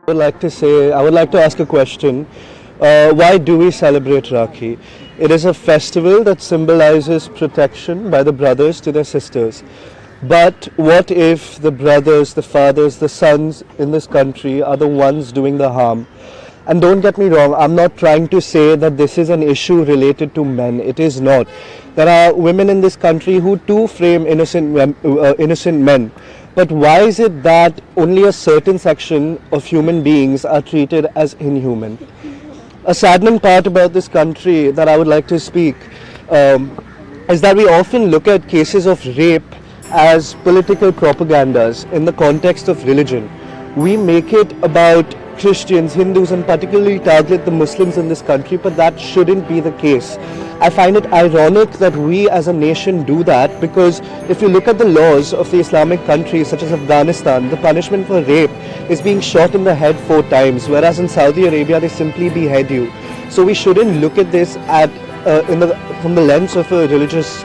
I would like to ask a question. Why do we celebrate Rakhi? It is a festival that symbolizes protection by the brothers to their sisters. But what if the brothers, the fathers, the sons in this country are the ones doing the harm? And don't get me wrong, I'm not trying to say that this is an issue related to men. It is not. There are women in this country who too frame innocent men. But why is it that only a certain section of human beings are treated as inhuman? A saddening part about this country that I would like to speak is that we often look at cases of rape as political propagandas in the context of religion. We make it about Christians, Hindus, and particularly target the Muslims in this country, but that shouldn't be the case. I find it ironic that we as a nation do that, because if you look at the laws of the Islamic countries such as Afghanistan, the punishment for rape is being shot in the head 4 times, whereas in Saudi Arabia they simply behead you. So we shouldn't look at this from the lens of a religious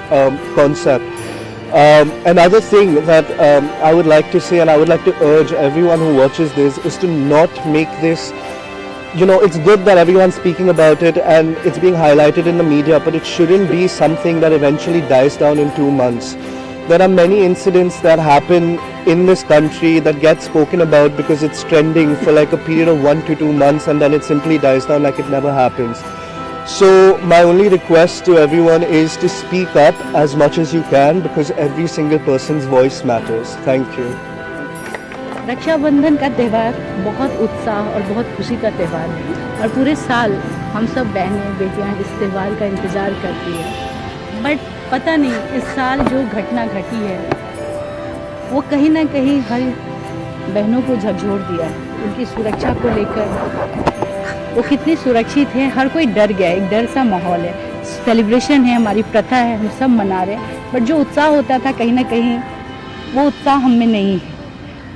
concept. Another thing that I would like to say, and I would like to urge everyone who watches this, is to not make this, it's good that everyone's speaking about it and it's being highlighted in the media, but it shouldn't be something that eventually dies down in 2 months. There are many incidents that happen in this country that get spoken about because it's trending for like a period of 1 to 2 months, and then it simply dies down like it never happens. So my only request to everyone is to speak up as much as you can, because every single person's voice matters. Thank you. Rakshabandhan का त्यौहार बहुत उत्साह और बहुत खुशी का त्यौहार है, और पूरे साल हम सब बहनें बेटियां इस त्यौहार का इंतज़ार करती है। बट पता नहीं इस साल जो घटना घटी है वो कहीं ना कहीं हर बहनों को झकझोर दिया है। उनकी सुरक्षा को लेकर वो कितने सुरक्षित हैं, हर कोई डर गया है, एक डर सा माहौल है। सेलिब्रेशन है, हमारी प्रथा है, हम सब मना रहे हैं, बट जो उत्साह होता था कहीं ना कहीं वो उत्साह हम में नहीं है।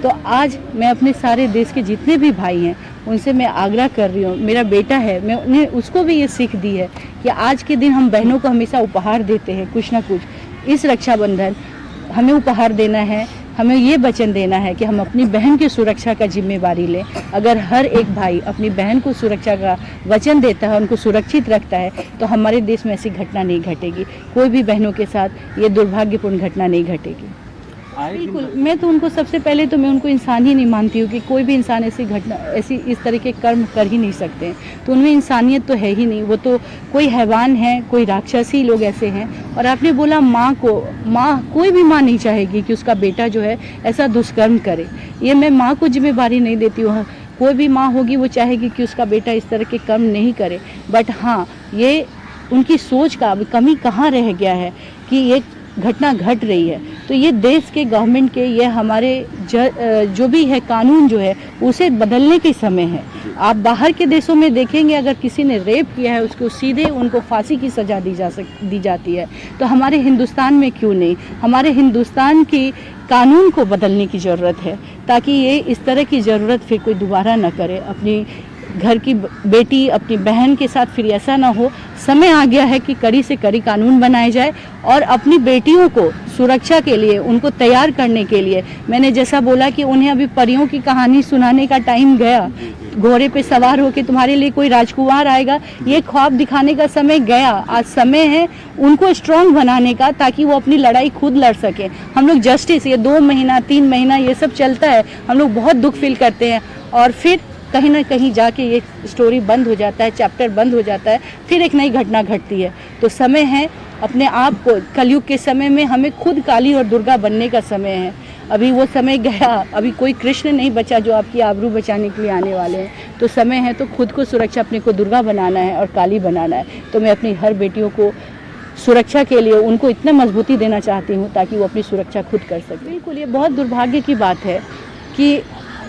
तो आज मैं अपने सारे देश के जितने भी भाई हैं उनसे मैं आग्रह कर रही हूँ, मेरा बेटा है, मैं उन्हें उसको भी ये सीख दी है कि आज के दिन हम बहनों को हमेशा उपहार देते हैं कुछ ना कुछ। इस रक्षाबंधन हमें उपहार देना है, हमें ये वचन देना है कि हम अपनी बहन की सुरक्षा का जिम्मेवारी लें। अगर हर एक भाई अपनी बहन को सुरक्षा का वचन देता है, उनको सुरक्षित रखता है, तो हमारे देश में ऐसी घटना नहीं घटेगी, कोई भी बहनों के साथ ये दुर्भाग्यपूर्ण घटना नहीं घटेगी। बिल्कुल, मैं तो उनको सबसे पहले तो मैं उनको इंसान ही नहीं मानती हूँ कि कोई भी इंसान ऐसी इस तरह के कर्म कर ही नहीं सकते, तो उनमें इंसानियत तो है ही नहीं। वो तो कोई हैवान है, कोई राक्षसी लोग ऐसे हैं। और आपने बोला माँ कोई भी माँ नहीं चाहेगी कि उसका बेटा जो है ऐसा दुष्कर्म करे, ये मैं माँ को जिम्मेवारी नहीं देती हूँ। कोई भी माँ होगी वो चाहेगी कि उसका बेटा इस तरह के कर्म नहीं करे, बट हाँ, ये उनकी सोच का अभी कमी कहाँ रह गया है कि ये घटना घट रही है। तो ये देश के गवर्नमेंट के, ये हमारे जो भी है कानून जो है उसे बदलने के समय है। आप बाहर के देशों में देखेंगे, अगर किसी ने रेप किया है उसको सीधे उनको फांसी की सज़ा दी जाती है, तो हमारे हिंदुस्तान में क्यों नहीं? हमारे हिंदुस्तान की कानून को बदलने की ज़रूरत है, ताकि ये इस तरह की ज़रूरत फिर कोई दोबारा ना करे। अपनी घर की बेटी, अपनी बहन के साथ फिर ऐसा ना हो। समय आ गया है कि कड़ी से कड़ी कानून बनाए जाए, और अपनी बेटियों को सुरक्षा के लिए, उनको तैयार करने के लिए, मैंने जैसा बोला कि उन्हें अभी परियों की कहानी सुनाने का टाइम गया, घोड़े पे सवार होकर तुम्हारे लिए कोई राजकुमार आएगा, ये ख्वाब दिखाने का समय गया। आज समय है उनको स्ट्रॉन्ग बनाने का, ताकि वो अपनी लड़ाई खुद लड़ सकें। हम लोग जस्टिस, ये 2 महीना 3 महीना ये सब चलता है, हम लोग बहुत दुख फील करते हैं, और फिर कहीं ना कहीं जाके ये स्टोरी बंद हो जाता है, चैप्टर बंद हो जाता है, फिर एक नई घटना घटती है। तो समय है अपने आप को, कलयुग के समय में हमें खुद काली और दुर्गा बनने का समय है। अभी वो समय गया, अभी कोई कृष्ण नहीं बचा जो आपकी आबरू बचाने के लिए आने वाले हैं। तो समय है तो खुद को सुरक्षा, अपने को दुर्गा बनाना है और काली बनाना है। तो मैं अपनी हर बेटियों को सुरक्षा के लिए उनको इतना मजबूती देना चाहती हूँ ताकि वो अपनी सुरक्षा खुद कर सके। बिल्कुल, ये बहुत दुर्भाग्य की बात है कि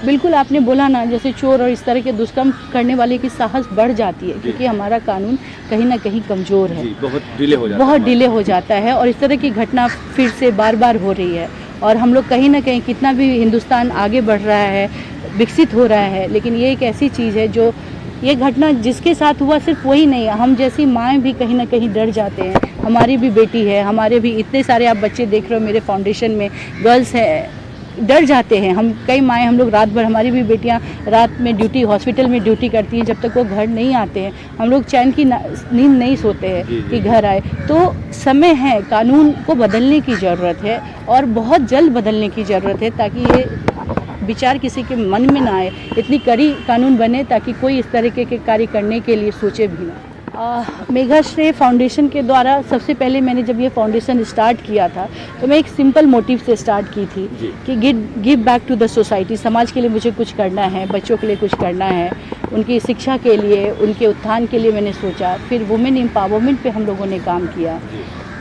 बिल्कुल आपने बोला ना, जैसे चोर और इस तरह के दुष्कर्म करने वाले की साहस बढ़ जाती है, क्योंकि हमारा कानून कहीं ना कहीं कमज़ोर है, बहुत डिले हो जाता है, और इस तरह की घटना फिर से बार बार हो रही है। और हम लोग कहीं ना कहीं, कितना भी हिंदुस्तान आगे बढ़ रहा है, विकसित हो रहा है, लेकिन ये एक ऐसी चीज़ है जो, ये घटना जिसके साथ हुआ सिर्फ वही नहीं है, हम जैसी माएँ भी कहीं ना कहीं डर जाते हैं। हमारी भी बेटी है, हमारे भी इतने सारे आप बच्चे देख रहे हो मेरे फाउंडेशन में, गर्ल्स हैं, डर जाते हैं। हम कई माएँ हम लोग रात भर, हमारी भी बेटियां रात में ड्यूटी, हॉस्पिटल में ड्यूटी करती हैं, जब तक वो घर नहीं आते हैं हम लोग चैन की नींद नहीं सोते हैं कि घर आए। तो समय है, कानून को बदलने की ज़रूरत है और बहुत जल्द बदलने की ज़रूरत है, ताकि ये विचार किसी के मन में ना आए, इतनी कड़ी कानून बने ताकि कोई इस तरीके के कार्य करने के लिए सोचे भी ना। मेघाश्रेय फाउंडेशन के द्वारा सबसे पहले मैंने जब ये फाउंडेशन स्टार्ट किया था तो मैं एक सिंपल मोटिव से स्टार्ट की थी कि give back to the society. समाज के लिए मुझे कुछ करना है, बच्चों के लिए कुछ करना है, उनकी शिक्षा के लिए, उनके उत्थान के लिए मैंने सोचा। फिर वुमेन एम्पावरमेंट पे हम लोगों ने काम किया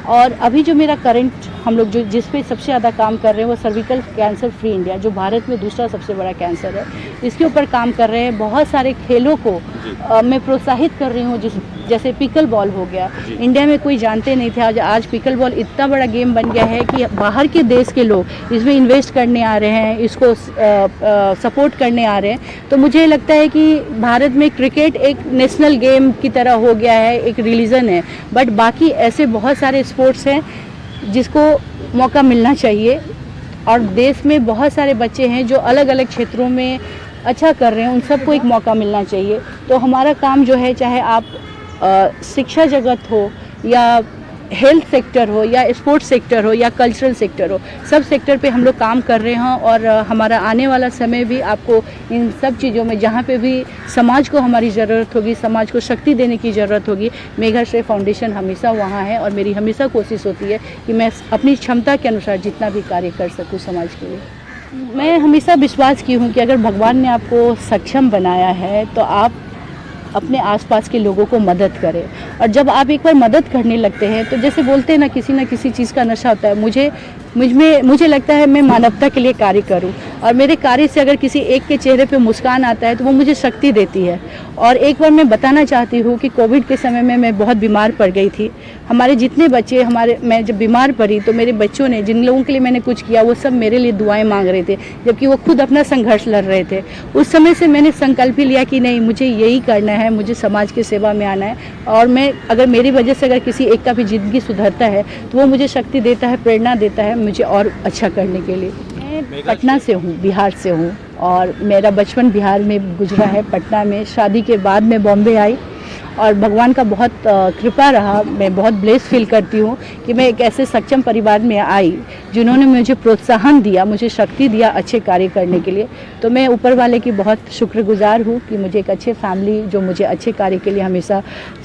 और अभी जो मेरा करंट हम लोग जो जिस पे सबसे ज़्यादा काम कर रहे हैं वो सर्विकल कैंसर फ्री इंडिया, जो भारत में दूसरा सबसे बड़ा कैंसर है, इसके ऊपर काम कर रहे हैं। बहुत सारे खेलों को मैं प्रोत्साहित कर रही हूँ, जैसे पिकल बॉल हो गया। इंडिया में कोई जानते नहीं थे, आज पिकल बॉल इतना बड़ा गेम बन गया है कि बाहर के देश के लोग इसमें इन्वेस्ट करने आ रहे हैं, इसको सपोर्ट करने आ रहे हैं। तो मुझे लगता है कि भारत में क्रिकेट एक नेशनल गेम की तरह हो गया है, एक रिलीजन है, बट बाकी ऐसे बहुत सारे स्पोर्ट्स हैं जिसको मौका मिलना चाहिए। और देश में बहुत सारे बच्चे हैं जो अलग अलग क्षेत्रों में अच्छा कर रहे हैं, उन सबको एक मौका मिलना चाहिए। तो हमारा काम जो है, चाहे आप शिक्षा जगत हो या हेल्थ सेक्टर हो या स्पोर्ट्स सेक्टर हो या कल्चरल सेक्टर हो, सब सेक्टर पे हम लोग काम कर रहे हैं। और हमारा आने वाला समय भी आपको इन सब चीज़ों में, जहाँ पे भी समाज को हमारी ज़रूरत होगी, समाज को शक्ति देने की ज़रूरत होगी, मेघाश्रेय फाउंडेशन हमेशा वहाँ है। और मेरी हमेशा कोशिश होती है कि मैं अपनी क्षमता के अनुसार जितना भी कार्य कर सकूँ समाज के लिए। मैं हमेशा विश्वास की हूँ कि अगर भगवान ने आपको सक्षम बनाया है तो आप अपने आसपास के लोगों को मदद करें। और जब आप एक बार मदद करने लगते हैं तो जैसे बोलते हैं ना किसी चीज़ का नशा होता है, मुझे लगता है मैं मानवता के लिए कार्य करूं। और मेरे कार्य से अगर किसी एक के चेहरे पे मुस्कान आता है तो वो मुझे शक्ति देती है। और एक बार मैं बताना चाहती हूँ कि कोविड के समय में मैं बहुत बीमार पड़ गई थी। हमारे जितने बच्चे, मैं जब बीमार पड़ी तो मेरे बच्चों ने, जिन लोगों के लिए मैंने कुछ किया, वो सब मेरे लिए दुआएं मांग रहे थे, जबकि वो खुद अपना संघर्ष लड़ रहे थे। उस समय से मैंने संकल्प ही लिया कि नहीं, मुझे यही करना है, मुझे समाज की सेवा में आना है। और मैं, अगर मेरी वजह से अगर किसी एक का भी ज़िंदगी सुधरता है तो वो मुझे शक्ति देता है, प्रेरणा देता है मुझे और अच्छा करने के लिए। मैं पटना से हूँ, बिहार से हूँ, और मेरा बचपन बिहार में गुजरा है, पटना में। शादी के बाद मैं बॉम्बे आई और भगवान का बहुत कृपा रहा। मैं बहुत ब्लेस फील करती हूँ कि मैं एक ऐसे सक्षम परिवार में आई जिन्होंने मुझे प्रोत्साहन दिया, मुझे शक्ति दिया अच्छे कार्य करने के लिए। तो मैं ऊपर वाले की बहुत शुक्रगुजार हूँ कि मुझे एक अच्छे फैमिली, जो मुझे अच्छे कार्य के लिए हमेशा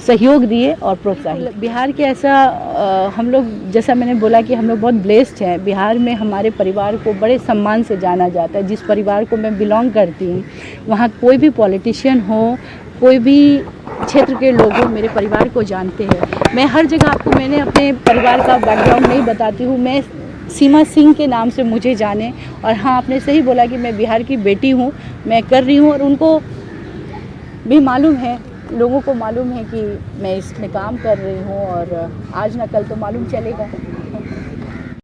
सहयोग दिए और प्रोत्साहित। बिहार के ऐसा हम लोग, जैसा मैंने बोला कि हम लोग बहुत ब्लेस्ड हैं। बिहार में हमारे परिवार को बड़े सम्मान से जाना जाता है। जिस परिवार को मैं बिलोंग करती हूँ, वहाँ कोई भी पॉलिटिशियन हो, कोई भी क्षेत्र के लोग मेरे परिवार को जानते हैं। मैं हर जगह आपको, मैंने अपने परिवार का बैकग्राउंड नहीं बताती हूँ, मैं सीमा सिंह के नाम से मुझे जाने। और हाँ, आपने सही बोला कि मैं बिहार की बेटी हूँ, मैं कर रही हूँ, और उनको भी मालूम है, लोगों को मालूम है कि मैं इसमें काम कर रही हूँ, और आज ना कल तो मालूम चलेगा।